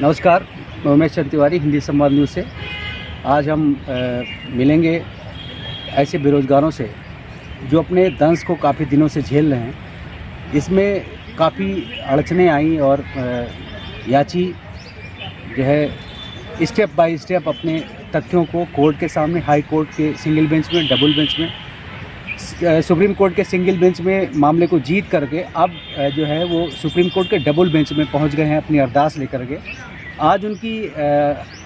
नमस्कार, मैं उमेश चंद तिवारी, हिंदी संवाद न्यूज़ से। आज हम मिलेंगे ऐसे बेरोज़गारों से जो अपने दंश को काफ़ी दिनों से झेल रहे हैं। इसमें काफ़ी अड़चनें आई और याची जो है स्टेप बाय स्टेप अपने तथ्यों को कोर्ट के सामने, हाई कोर्ट के सिंगल बेंच में, डबल बेंच में, सुप्रीम कोर्ट के सिंगल बेंच में मामले को जीत करके अब जो है वो सुप्रीम कोर्ट के डबल बेंच में पहुंच गए हैं अपनी अरदास लेकर के। आज उनकी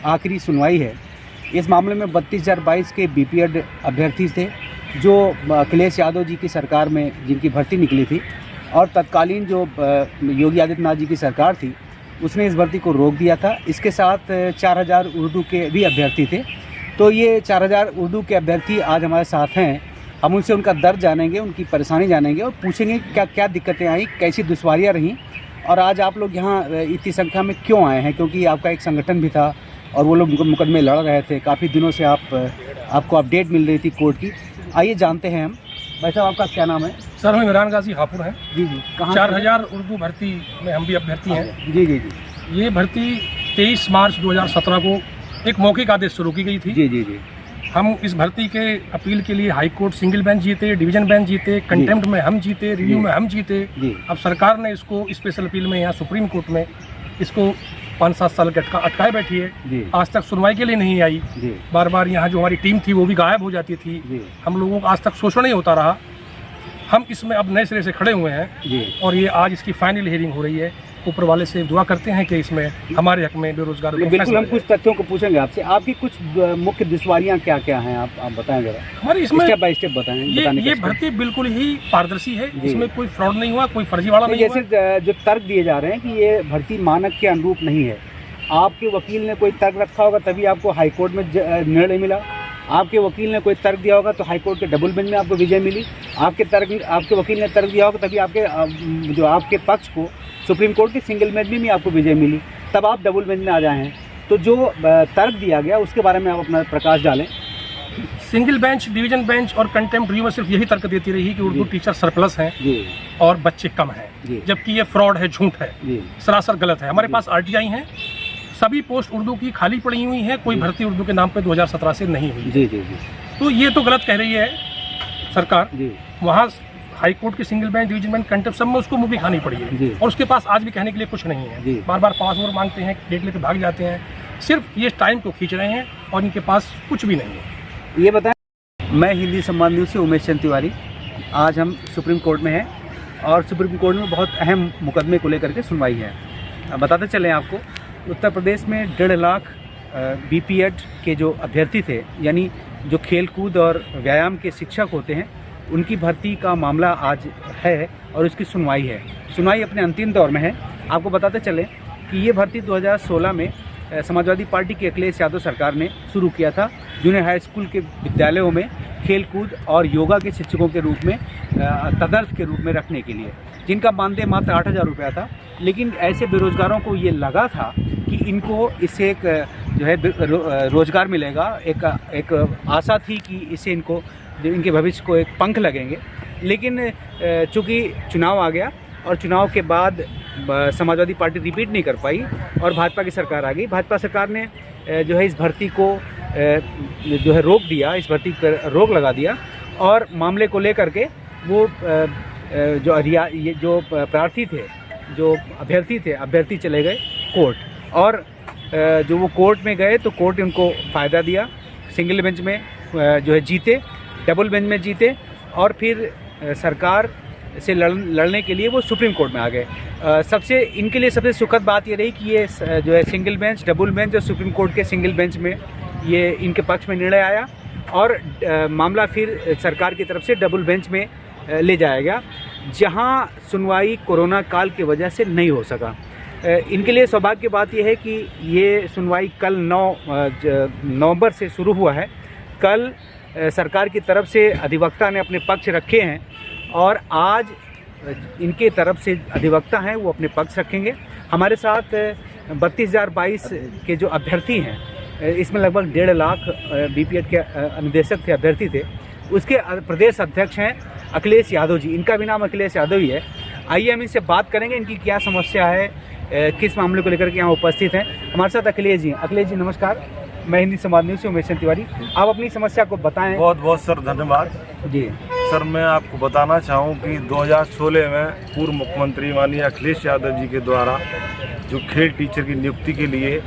आखिरी सुनवाई है। इस मामले में 32,022 के बीपीएड अभ्यर्थी थे जो अखिलेश यादव जी की सरकार में जिनकी भर्ती निकली थी, और तत्कालीन जो योगी आदित्यनाथ जी की सरकार थी उसने इस भर्ती को रोक दिया था। इसके साथ 4,000 उर्दू के भी अभ्यर्थी थे। तो ये 4,000 उर्दू के अभ्यर्थी आज हमारे साथ हैं। हम उनसे उनका दर्द जानेंगे, उनकी परेशानी जानेंगे और पूछेंगे क्या क्या दिक्कतें आई, कैसी दुश्वारियाँ रहीं, और आज आप लोग यहाँ इतनी संख्या में क्यों आए हैं। क्योंकि आपका एक संगठन भी था और वो लोग मुकदमे लड़ रहे थे। काफ़ी दिनों से आपको अपडेट मिल रही थी कोर्ट की। आइए जानते हैं हम। भाई साहब, आपका क्या नाम है? सर, हम इमरान गाजी हापुड़ हैं। जी जी। कहाँ? 4,000 उर्दू भर्ती में हम भी अभ्यर्थी हैं। जी जी जी। ये भर्ती 23 मार्च 2017 को एक मौखिक आदेश से रोकी गई थी। जी जी जी। हम इस भर्ती के अपील के लिए हाई कोर्ट सिंगल बेंच जीते, डिवीजन बेंच जीते, कंटेम्प्ट में हम जीते, रिव्यू में हम जीते। अब सरकार ने इसको स्पेशल अपील में यहाँ सुप्रीम कोर्ट में इसको 5-7 साल के अटकाए बैठी है। आज तक सुनवाई के लिए नहीं आई। बार बार यहाँ जो हमारी टीम थी वो भी गायब हो जाती थी। हम लोगों को आज तक शोषण नहीं होता रहा। हम इसमें अब नए सिरे से खड़े हुए हैं और ये आज इसकी फाइनल हियरिंग हो रही है। ऊपर वाले से दुआ करते हैं कि इसमें हमारे हक में बेरोजगार। बिल्कुल, हम कुछ तथ्यों को पूछेंगे आपसे। आपकी कुछ मुख्य दुश्वारियां क्या क्या हैं, आप बताएं जरा। हमारी इसमें स्टेप बाय स्टेप बताएं। ये भर्ती बिल्कुल ही पारदर्शी है। इसमें कोई फ्रॉड नहीं हुआ, कोई फर्जीवाड़ा नहीं हुआ। जैसे जो तर्क दिए जा रहे हैं कि ये भर्ती मानक के अनुरूप नहीं है, आपके वकील ने कोई तर्क रखा होगा तभी आपको हाईकोर्ट में निर्णय मिला। आपके वकील ने कोई तर्क दिया होगा तो हाईकोर्ट के डबल बेंच में आपको विजय मिली। आपके वकील ने तर्क दिया होगा तभी आपके पक्ष को सुप्रीम कोर्ट के सिंगल बेंच में भी आपको विजय मिली, तब आप डबल बेंच में आ जाए हैं। तो जो तर्क दिया गया उसके बारे में आप अपना प्रकाश डालें। सिंगल बेंच, डिवीजन बेंच और कंटेम्प्ट रिव्यू में सिर्फ यही तर्क देती रही कि उर्दू टीचर सरप्लस हैं और बच्चे कम हैं, जबकि ये फ्रॉड है, झूठ है, सरासर गलत है। हमारे पास आरटीआई हैं, सभी पोस्ट उर्दू की खाली पड़ी हुई हैं, कोई भर्ती उर्दू के नाम पे 2017 से नहीं हुई। तो ये तो गलत कह रही है सरकार। वहाँ हाई कोर्ट के single bench, division bench, contempt सब में उसको मुँह भी खानी पड़ी है और उसके पास आज भी कहने के लिए कुछ नहीं है। बार बार पासवर्ड मांगते हैं, डेट लेके भाग जाते हैं, सिर्फ ये टाइम को खींच रहे हैं और इनके पास कुछ भी नहीं है। ये बताएं। मैं हिंदी संवाद न्यूज़ से उमेश चंद तिवारी। आज हम सुप्रीम कोर्ट में हैं और सुप्रीम कोर्ट में बहुत अहम मुकदमे को लेकर के सुनवाई है। बताते चलें आपको, उत्तर प्रदेश में 1.5 लाख बीपीएड के जो अभ्यर्थी थे, यानी जो खेलकूद और व्यायाम के शिक्षक होते हैं, उनकी भर्ती का मामला आज है और उसकी सुनवाई है। सुनवाई अपने अंतिम दौर में है। आपको बताते चलें कि ये भर्ती 2016 में समाजवादी पार्टी की अखिलेश यादव सरकार ने शुरू किया था। जूनियर हाई स्कूल के विद्यालयों में खेलकूद और योगा के शिक्षकों के रूप में, तदर्थ के रूप में रखने के लिए, जिनका मानदेय मात्र 8,000 रुपया था। लेकिन ऐसे बेरोजगारों को ये लगा था कि इनको इससे एक जो है रोजगार मिलेगा, एक आशा थी कि इससे इनके भविष्य को एक पंख लगेंगे। लेकिन चूँकि चुनाव आ गया और चुनाव के बाद समाजवादी पार्टी रिपीट नहीं कर पाई और भाजपा की सरकार आ गई। भाजपा सरकार ने जो है इस भर्ती को जो है रोक दिया, इस भर्ती पर रोक लगा दिया और मामले को लेकर के वो जो प्रार्थी थे, जो अभ्यर्थी चले गए कोर्ट। और जो वो कोर्ट में गए तो कोर्ट ने उनको फ़ायदा दिया। सिंगल बेंच में जो है जीते, डबल बेंच में जीते और फिर सरकार से लड़ने के लिए वो सुप्रीम कोर्ट में आ गए। इनके लिए सबसे सुखद बात ये रही कि ये जो है सिंगल बेंच, डबल बेंच और सुप्रीम कोर्ट के सिंगल बेंच में ये इनके पक्ष में निर्णय आया और मामला फिर सरकार की तरफ से डबल बेंच में ले जाया गया, जहां सुनवाई कोरोना काल की वजह से नहीं हो सका। इनके लिए सौभाग्य की बात यह है कि ये सुनवाई कल 9 नवंबर से शुरू हुआ है। कल सरकार की तरफ से अधिवक्ता ने अपने पक्ष रखे हैं और आज इनके तरफ से अधिवक्ता हैं वो अपने पक्ष रखेंगे। हमारे साथ 32,022 के जो अभ्यर्थी हैं, इसमें लगभग 1.5 लाख बीपीएड के अनुदेशक थे, अभ्यर्थी थे। उसके प्रदेश अध्यक्ष हैं अखिलेश यादव जी। इनका भी नाम अखिलेश यादव ही है। आइए हम इनसे बात करेंगे, इनकी क्या समस्या है, किस मामले को लेकर के यहाँ उपस्थित हैं। हमारे साथ अखिलेश जी नमस्कार, मैं हिंदी संवाद न्यूज़ से उमेश तिवारी। आप अपनी समस्या को बताएं। बहुत बहुत सर धन्यवाद जी। सर, मैं आपको बताना चाहूँ कि 2016 में पूर्व मुख्यमंत्री माननीय अखिलेश यादव जी के द्वारा जो खेल टीचर की नियुक्ति के लिए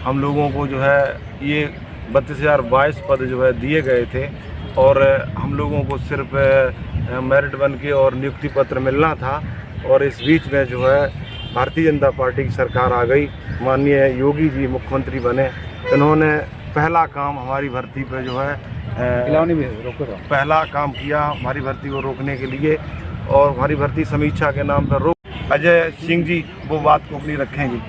हम लोगों को जो है ये 32,022 पद जो है दिए गए थे और हम लोगों को सिर्फ मेरिट बन के और नियुक्ति पत्र मिलना था। और इस बीच में जो है भारतीय जनता पार्टी की सरकार आ गई, माननीय योगी जी मुख्यमंत्री बने। इन्होंने पहला काम हमारी भर्ती पे जो है पहला काम किया हमारी भर्ती को रोकने के लिए, और हमारी भर्ती समीक्षा के नाम पर रोक। अजय सिंह जी वो बात को अपनी रखेंगे।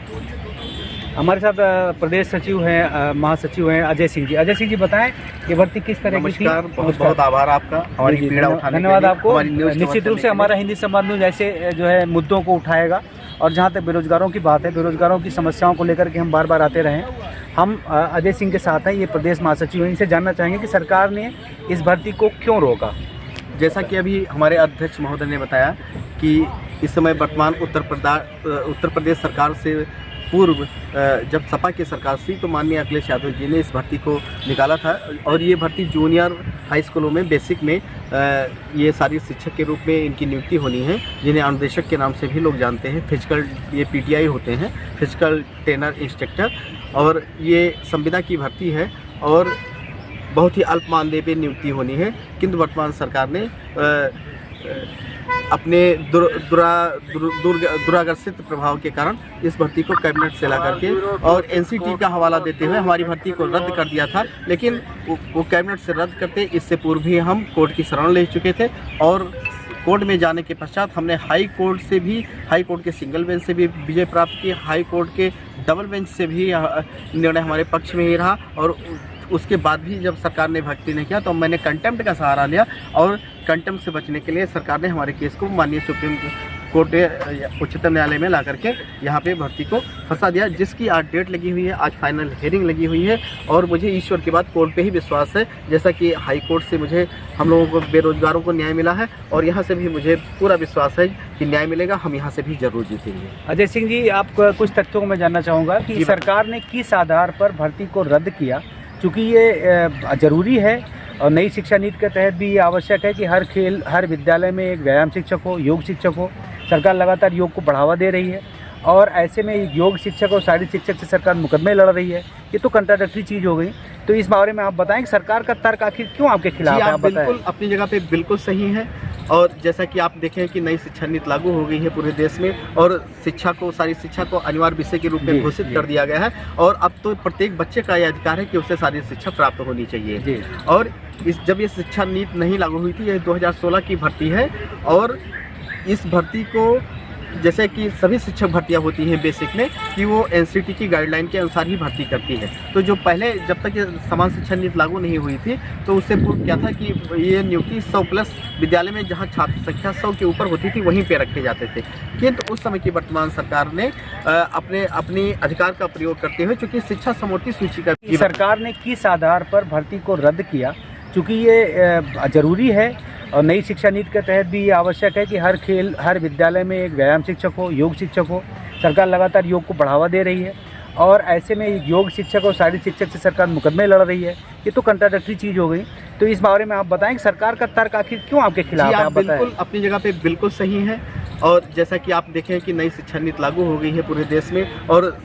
हमारे साथ प्रदेश सचिव हैं, महासचिव हैं अजय सिंह जी बताएं ये भर्ती किस तरह की थी। बहुत बहुत आभार आपका हमारी पीड़ा उठाने के लिए। धन्यवाद आपको। निश्चित रूप से हमारा हिंदी संवाद न्यूज़ ऐसे जो है मुद्दों को उठाएगा, और जहाँ तक बेरोजगारों की बात है, बेरोजगारों की समस्याओं को लेकर के हम बार बार आते रहे हैं। हम अजय सिंह के साथ हैं, ये प्रदेश महासचिव हैं। इनसे जानना चाहेंगे कि सरकार ने इस भर्ती को क्यों रोका। जैसा कि अभी हमारे अध्यक्ष महोदय ने बताया कि इस समय वर्तमान उत्तर प्रदेश सरकार से पूर्व जब सपा की सरकार थी तो माननीय अखिलेश यादव जी ने इस भर्ती को निकाला था, और ये भर्ती जूनियर हाई स्कूलों में बेसिक में ये सारी शिक्षक के रूप में इनकी नियुक्ति होनी है, जिन्हें अनुदेशक के नाम से भी लोग जानते हैं। फिजिकल ये PTI होते हैं, फिजिकल ट्रेनर इंस्ट्रक्टर, और ये संविदा की भर्ती है और बहुत ही अल्प मानदेय पे नियुक्ति होनी है। किंतु वर्तमान सरकार ने अपने दुराकर्षित प्रभाव के कारण इस भर्ती को कैबिनेट से ला करके और NCT का हवाला देते हुए हमारी भर्ती को रद्द कर दिया था। लेकिन वो कैबिनेट से रद्द करते इससे पूर्व भी हम कोर्ट की शरण ले चुके थे, और कोर्ट में जाने के पश्चात हमने हाई कोर्ट के सिंगल बेंच से भी विजय प्राप्त की, हाई कोर्ट के डबल बेंच से भी निर्णय हमारे पक्ष में ही रहा। और उसके बाद भी जब सरकार ने भर्ती नहीं किया तो मैंने कंटेम्प्ट का सहारा लिया, और कंटेम्प्ट से बचने के लिए सरकार ने हमारे केस को माननीय सुप्रीम कोर्ट उच्चतम न्यायालय में ला करके यहाँ पे भर्ती को फंसा दिया, जिसकी आज डेट लगी हुई है, आज फाइनल हियरिंग लगी हुई है। और मुझे ईश्वर के बाद कोर्ट पे ही विश्वास है, जैसा कि हाई कोर्ट से मुझे हम लोगों को बेरोजगारों को न्याय मिला है, और यहाँ से भी मुझे पूरा विश्वास है कि न्याय मिलेगा, हम यहाँ से भी जरूर जीतेंगे। अजय सिंह जी, आप कुछ तथ्यों को मैं जानना चाहूँगा कि सरकार ने किस आधार पर भर्ती को रद्द किया, चूँकि ये ज़रूरी है और नई शिक्षा नीति के तहत भी ये आवश्यक है कि हर विद्यालय में एक व्यायाम शिक्षक हो, योग शिक्षक हो। सरकार लगातार योग को बढ़ावा दे रही है, और ऐसे में योग शिक्षक और शारीरिक शिक्षक से सरकार मुकदमे लड़ रही है। ये तो कंट्राडिक्टरी चीज़ हो गई। तो इस बारे में आप बताएं कि सरकार का तर्क आखिर क्यों आपके खिलाफ है। आप बिल्कुल अपनी जगह पे बिल्कुल सही है, और जैसा कि आप देखें कि नई शिक्षा नीति लागू हो गई है पूरे देश में, और सारी शिक्षा को अनिवार्य विषय के रूप में घोषित कर दिया गया है, और अब तो प्रत्येक बच्चे का यह अधिकार है कि उसे सारी शिक्षा प्राप्त होनी चाहिए। और जब ये शिक्षा नीति नहीं लागू हुई थी, यह 2016 की भर्ती है, और इस भर्ती को जैसे कि सभी शिक्षक भर्तियां होती हैं बेसिक में कि वो NCT की गाइडलाइन के अनुसार ही भर्ती करती है। तो जो पहले जब तक ये समान शिक्षा नीति लागू नहीं हुई थी तो उससे पूर्व क्या था कि ये नियुक्ति 100+ विद्यालय में जहां छात्र संख्या 100 के ऊपर होती थी वहीं पे रखे जाते थे। किंतु उस समय की वर्तमान सरकार ने अपनी अधिकार का प्रयोग करते हुए, चूँकि शिक्षा समवर्ती सूची का सरकार ने किस आधार पर भर्ती को रद्द किया, चूँकि ये ज़रूरी है और नई शिक्षा नीति के तहत भी ये आवश्यक है कि हर विद्यालय में एक व्यायाम शिक्षक हो, योग शिक्षक हो। सरकार लगातार योग को बढ़ावा दे रही है, और ऐसे में योग शिक्षक और शारीरिक शिक्षक से सरकार मुकदमे लड़ रही है। ये तो कंट्राडिक्टरी चीज़ हो गई। तो इस बारे में आप बताएं कि सरकार का तर्क आखिर क्यों आपके खिलाफ है। आप बिल्कुल अपनी जगह पे बिल्कुल सही है, और जैसा कि आप देखें कि नई शिक्षा नीति लागू हो गई है पूरे देश में, और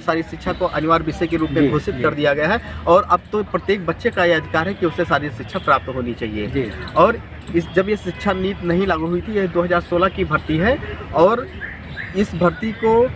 सारी शिक्षा को अनिवार्य विषय के रूप में घोषित कर दिया गया है, और अब तो प्रत्येक बच्चे का यह अधिकार है कि उसे सारी शिक्षा प्राप्त होनी चाहिए। और जब ये शिक्षा नीति नहीं लागू हुई थी, यह 2016 की भर्ती है, और इस भर्ती को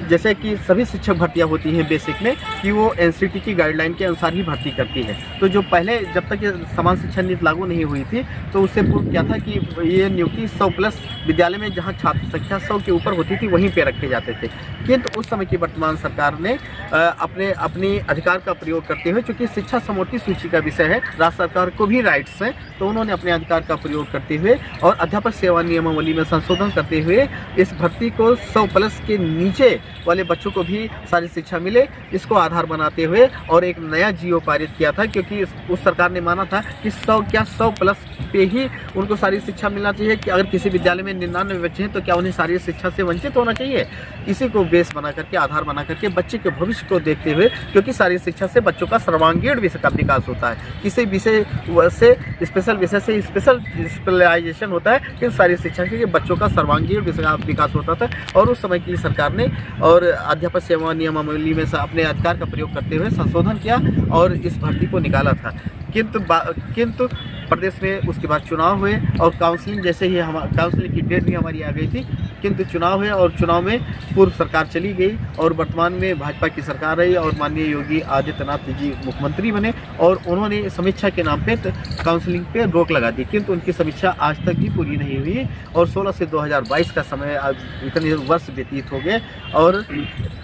जैसे कि सभी शिक्षक भर्तियां होती हैं बेसिक में कि वो NCT की गाइडलाइन के अनुसार ही भर्ती करती है। तो जो पहले जब तक ये समान शिक्षा नीति लागू नहीं हुई थी तो उससे पूर्व क्या था कि ये नियुक्ति 100+ विद्यालय में जहां छात्र संख्या 100 के ऊपर होती थी वहीं पे रखे जाते थे। किंतु उस समय की वर्तमान सरकार ने अपनी अधिकार का प्रयोग करते हुए, चूँकि शिक्षा समवर्ती सूची का विषय है, राज्य सरकार को भी राइट्स हैं, तो उन्होंने अपने अधिकार का प्रयोग करते हुए और अध्यापक सेवा नियमावली में संशोधन करते हुए इस भर्ती को 100+ के नीचे वाले बच्चों को भी सारी शिक्षा मिले, इसको आधार बनाते हुए और एक नया GO पारित किया था। क्योंकि उस सरकार ने माना था कि 100+ पे ही उनको शारीरिक शिक्षा मिलना चाहिए कि अगर किसी विद्यालय में 99 बच्चे हैं तो क्या उन्हें शारीरिक शिक्षा से वंचित होना चाहिए। इसी को बेस बना करके, आधार बना करके बच्चे के भविष्य को देखते हुए, क्योंकि शारीरिक शिक्षा से बच्चों का सर्वांगीण विषय का विकास होता है। किसी विषय से स्पेशल विषय से स्पेशलाइजेशन होता है, कि शारीरिक शिक्षा से बच्चों का सर्वांगीण विषय का विकास होता था। और उस समय की सरकार ने और अध्यापक सेवा नियमावली में से अपने अधिकार का प्रयोग करते हुए संशोधन किया और इस भर्ती को निकाला था। किंतु प्रदेश में उसके बाद चुनाव हुए और काउंसलिंग जैसे ही काउंसलिंग की डेट भी हमारी आ गई थी, किंतु चुनाव हुए और चुनाव में पूर्व सरकार चली गई और वर्तमान में भाजपा की सरकार रही और माननीय योगी आदित्यनाथ जी मुख्यमंत्री बने और उन्होंने समीक्षा के नाम पे काउंसलिंग पे रोक लगा दी। किंतु उनकी समीक्षा आज तक भी पूरी नहीं हुई और 16 से 2022 का समय, इतने वर्ष व्यतीत हो गए और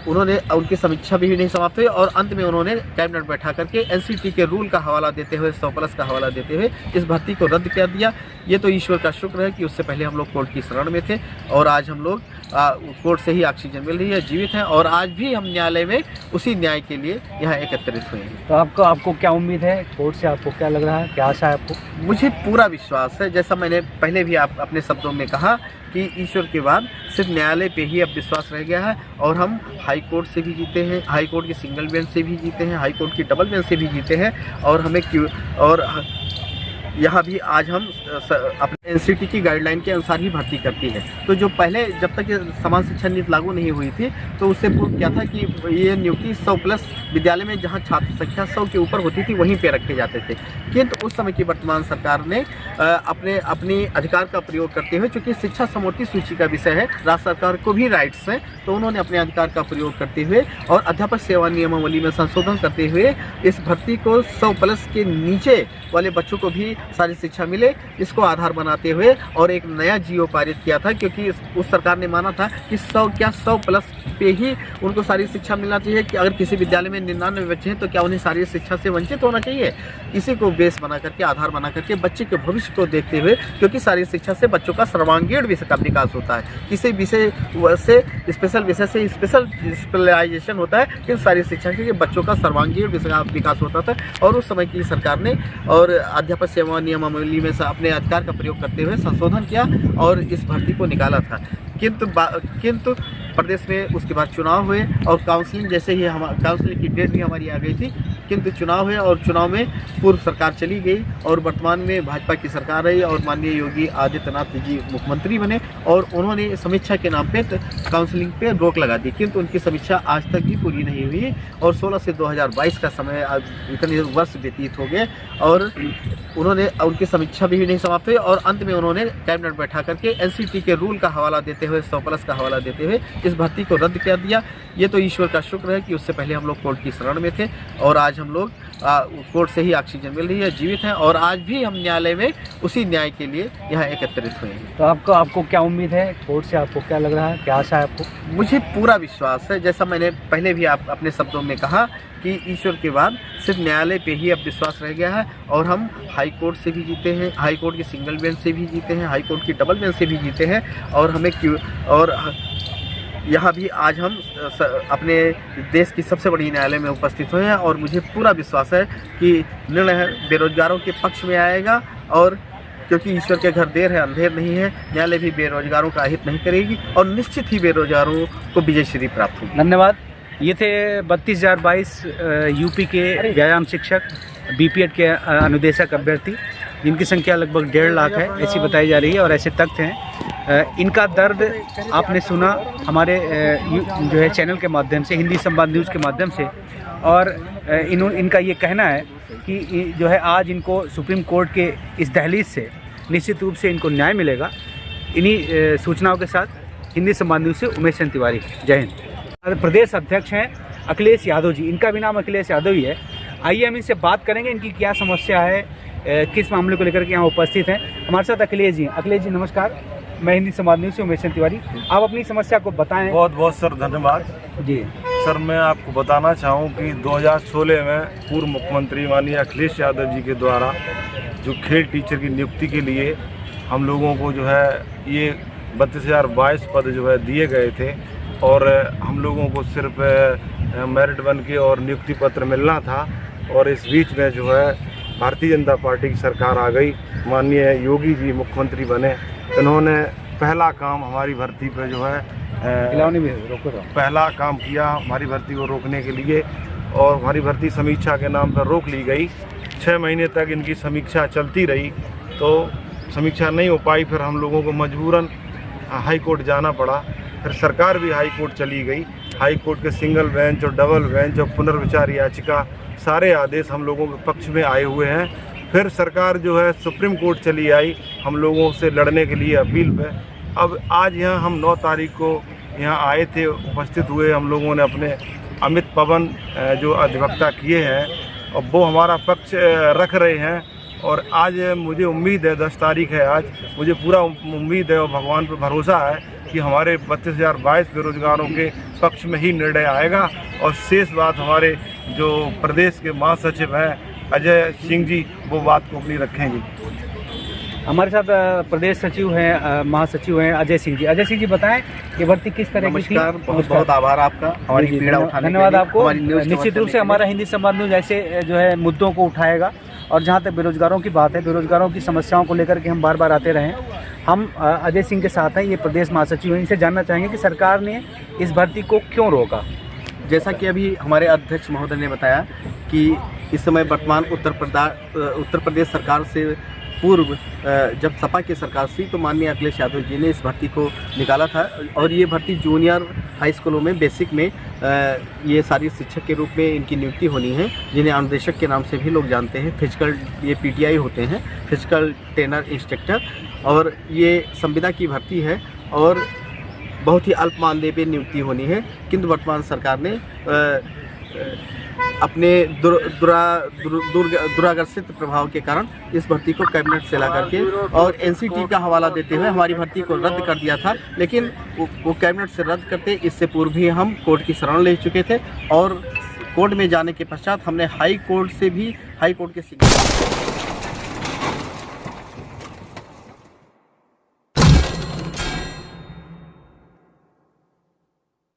उनकी समीक्षा भी नहीं समाप्त हुई और अंत में उन्होंने कैबिनेट बैठा करके एनसीटी के रूल का हवाला देते हुए, 100+ का हवाला देते हुए इस भर्ती को रद्द कर दिया। ये तो ईश्वर का शुक्र है कि उससे पहले हम लोग कोर्ट की शरण में थे और आज हम लोग कोर्ट से ही ऑक्सीजन मिल रही है, जीवित हैं और आज भी हम न्यायालय में उसी न्याय के लिए यहाँ एकत्रित हुए हैं। तो आपको क्या उम्मीद है कोर्ट से? आपको क्या लग रहा है, क्या आशा है आपको? मुझे पूरा विश्वास है, जैसा मैंने पहले भी अपने शब्दों में कहा कि ईश्वर के बाद सिर्फ न्यायालय पे ही अब विश्वास रह गया है और हम हाई कोर्ट से भी जीते हैं, हाई कोर्ट की सिंगल बेंच से भी जीते हैं, हाई कोर्ट की डबल बेंच से भी जीते हैं और हमें यहाँ भी आज हम अपने एनसीटी की गाइडलाइन के अनुसार ही भर्ती करती है। तो जो पहले जब तक ये समान शिक्षा नीति लागू नहीं हुई थी तो उससे पूर्व क्या था कि ये नियुक्ति 100+ विद्यालय में जहाँ छात्र संख्या 100 के ऊपर होती थी वहीं पे रखे जाते थे। किंतु उस समय की वर्तमान सरकार ने अपने अधिकार का प्रयोग करते हुए, चूँकि शिक्षा समवर्ती सूची का विषय है, राज्य सरकार को भी राइट्स हैं, तो उन्होंने अपने अधिकार का प्रयोग करते हुए और अध्यापक सेवा नियमावली में संशोधन करते हुए इस भर्ती को 100+ के नीचे वाले बच्चों को भी शारीरिक शिक्षा मिले, इसको आधार बनाते हुए और एक नया जीओ पारित किया था। क्योंकि उस सरकार ने माना था कि 100+ पे ही उनको शारीरिक शिक्षा मिलना चाहिए कि अगर किसी विद्यालय में 99 बच्चे हैं तो क्या उन्हें शारीरिक शिक्षा से वंचित होना चाहिए। इसी को बेस बना करके, आधार बना करके बच्चे के भविष्य को देखते हुए, क्योंकि शारीरिक शिक्षा से बच्चों का सर्वांगीण विषय का विकास होता है। किसी विषय से स्पेशल विषय से स्पेशलाइजेशन होता है, कि शारीरिक शिक्षा से बच्चों का सर्वांगीण विषय का विकास होता था। और उस समय की सरकार ने और अध्यापक सेवा नियमावली में से अपने अधिकार का प्रयोग करते हुए संशोधन किया और इस भर्ती को निकाला था। किंतु प्रदेश में उसके बाद चुनाव हुए और काउंसलिंग जैसे ही काउंसलिंग की डेट भी हमारी आ गई थी, किंतु चुनाव हुए और चुनाव में पूर्व सरकार चली गई और वर्तमान में भाजपा की सरकार रही और माननीय योगी आदित्यनाथ जी मुख्यमंत्री बने और उन्होंने समीक्षा के नाम पे काउंसलिंग पे रोक लगा दी। किंतु उनकी समीक्षा आज तक भी पूरी नहीं हुई और 16 से 2022 का समय, इतने वर्ष व्यतीत हो गए और उनकी समीक्षा भी नहीं समाप्त हुई और अंत में उन्होंने कैबिनेट बैठा करके एनसीटी के रूल का हवाला देते हुए, 100+ का हवाला देते हुए इस भर्ती को रद्द कर दिया। ये तो ईश्वर का शुक्र है कि उससे पहले हम लोग कोर्ट की शरण में थे और आज हम लोग कोर्ट से ही ऑक्सीजन मिल रही है, जीवित हैं और आज भी हम न्यायालय में उसी न्याय के लिए यहाँ एकत्रित हुए हैं। तो आपको क्या उम्मीद है कोर्ट से? आपको क्या लग रहा है, क्या आशा है आपको? मुझे पूरा विश्वास है, जैसा मैंने पहले भी अपने शब्दों में कहा कि ईश्वर के बाद सिर्फ न्यायालय पे ही अब विश्वास रह गया है और हम हाई कोर्ट से भी जीते हैं, हाई कोर्ट की सिंगल बेंच से भी जीते हैं, हाई कोर्ट की डबल बेंच से भी जीते हैं और यहाँ भी आज हम अपने देश की सबसे बड़ी न्यायालय में उपस्थित हुए हैं और मुझे पूरा विश्वास है कि निर्णय बेरोजगारों के पक्ष में आएगा और क्योंकि ईश्वर के घर देर है अंधेर नहीं है, न्यायालय भी बेरोजगारों का हित नहीं करेगी और निश्चित ही बेरोजगारों को विजय श्री प्राप्त होगी। धन्यवाद। ये थे 32,022 यूपी के व्यायाम शिक्षक, बीपीएड के अनुदेशक अभ्यर्थी, जिनकी संख्या लगभग 1.5 लाख है ऐसी बताई जा रही है और ऐसे तथ्य हैं। इनका दर्द आपने सुना हमारे जो है चैनल के माध्यम से, हिंदी संवाद न्यूज़ के माध्यम से और इनका ये कहना है कि जो है आज इनको सुप्रीम कोर्ट के इस दहलीज से निश्चित रूप से इनको न्याय मिलेगा। इन्हीं सूचनाओं के साथ हिंदी संवाद न्यूज़ से उमेश चंद तिवारी, जय हिंद। प्रदेश अध्यक्ष हैं अखिलेश यादव जी, इनका भी नाम अखिलेश यादव ही है। आइए हम इनसे बात करेंगे, इनकी क्या समस्या है, किस मामले को लेकर के यहाँ उपस्थित हैं। हमारे साथ अखिलेश जी। अखिलेश जी नमस्कार, मैं हिंदी संवाद न्यूज़ से उमेश चंद तिवारी। आप अपनी समस्या को बताएं। बहुत बहुत सर धन्यवाद जी। सर, मैं आपको बताना चाहूँ कि 2016 में पूर्व मुख्यमंत्री माननीय अखिलेश यादव जी के द्वारा जो खेल टीचर की नियुक्ति के लिए हम लोगों को जो है ये 32,022 पद जो है दिए गए थे और हम लोगों को सिर्फ मेरिट बन के और नियुक्ति पत्र मिलना था और इस बीच में जो है भारतीय जनता पार्टी की सरकार आ गई, माननीय योगी जी मुख्यमंत्री बने, इन्होंने पहला काम हमारी भर्ती पे जो है पहला काम किया हमारी भर्ती को रोकने के लिए, और हमारी भर्ती समीक्षा के नाम पर रोक ली गई। 6 महीने तक इनकी समीक्षा चलती रही, तो समीक्षा नहीं हो पाई, फिर हम लोगों को मजबूरन हाई कोर्ट जाना पड़ा। फिर सरकार भी हाई कोर्ट चली गई। हाई कोर्ट के सिंगल बेंच और डबल बेंच और पुनर्विचार याचिका सारे आदेश हम लोगों के पक्ष में आए हुए हैं। फिर सरकार जो है सुप्रीम कोर्ट चली आई हम लोगों से लड़ने के लिए अपील पे। अब आज यहाँ हम 9 तारीख को यहाँ आए थे, उपस्थित हुए, हम लोगों ने अपने अमित पवन जो अधिवक्ता किए हैं और वो हमारा पक्ष रख रहे हैं। और आज मुझे उम्मीद है, 10 तारीख है आज, मुझे पूरा उम्मीद है और भगवान पर भरोसा है कि हमारे 32,022 बेरोजगारों के पक्ष में ही निर्णय आएगा। और शेष बात हमारे जो प्रदेश के महासचिव हैं अजय सिंह जी, वो बात को अपनी रखेंगे। हमारे साथ प्रदेश सचिव हैं, महासचिव हैं अजय सिंह जी। अजय सिंह जी बताएं कि भर्ती किस तरह की थी? नमस्कार, बहुत बहुत आभार आपका हमारी पीड़ा उठाने के लिए। धन्यवाद आपको। न्यूज़ निश्चित रूप से हमारा हिंदी संवाद न्यूज़ ऐसे जो है मुद्दों को उठाएगा, और जहाँ तक बेरोजगारों की बात है, बेरोजगारों की समस्याओं को लेकर के हम बार बार आते रहे हैं। हम अजय सिंह के साथ हैं, ये प्रदेश महासचिव हैं। इनसे जानना चाहेंगे कि सरकार ने इस भर्ती को क्यों रोका। जैसा कि अभी हमारे अध्यक्ष महोदय ने बताया कि इस समय वर्तमान उत्तर प्रदेश सरकार से पूर्व जब सपा की सरकार थी तो माननीय अखिलेश यादव जी ने इस भर्ती को निकाला था। और ये भर्ती जूनियर हाई स्कूलों में बेसिक में ये सारी शिक्षक के रूप में इनकी नियुक्ति होनी है, जिन्हें अनुदेशक के नाम से भी लोग जानते हैं। फिजिकल ये PTI होते हैं, फिजिकल ट्रेनर इंस्ट्रक्टर, और ये संविदा की भर्ती है और बहुत ही अल्प मानदेय पे नियुक्ति होनी है। किंतु वर्तमान सरकार ने अपने दुराकर्षित प्रभाव के कारण इस भर्ती को कैबिनेट से ला करके और NCT का हवाला देते हुए हमारी भर्ती को रद्द कर दिया था। लेकिन वो कैबिनेट से रद्द करते इससे पूर्व ही हम कोर्ट की शरण ले चुके थे, और कोर्ट में जाने के पश्चात हमने हाई कोर्ट के